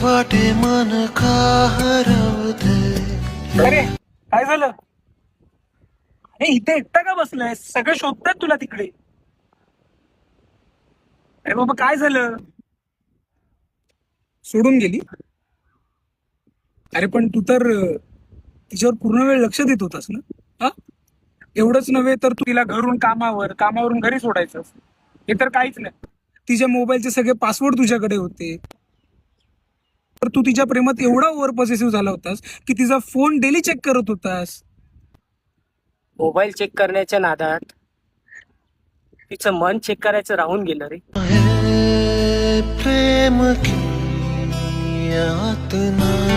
वाटे मन का हरवते. अरे काय झालं? अरे इथे एकटा का बसलाय? सगळे शोधतात तुला तिकडे. अरे बाबा काय झालं? सोडून गेली? अरे पण तू तर तिच्यावर पूर्ण वेळ लक्ष देत होतास ना? हा? एवढंच नव्हे तर तू तिला घरून कामावरून घरी सोडायचं. हे तर काहीच नाही. तिच्या मोबाईलचे सगळे पासवर्ड तुझ्याकडे होते. तर तू तिच्या प्रेमात एवढा ओव्हर पॉसेसिव्ह झाला होतास की तिचा फोन डेली चेक करत होतास. मोबाईल चेक करण्याच्या नादात तिचं मन चेक करायचं राहून गेलं रे. है प्रेम की यातना.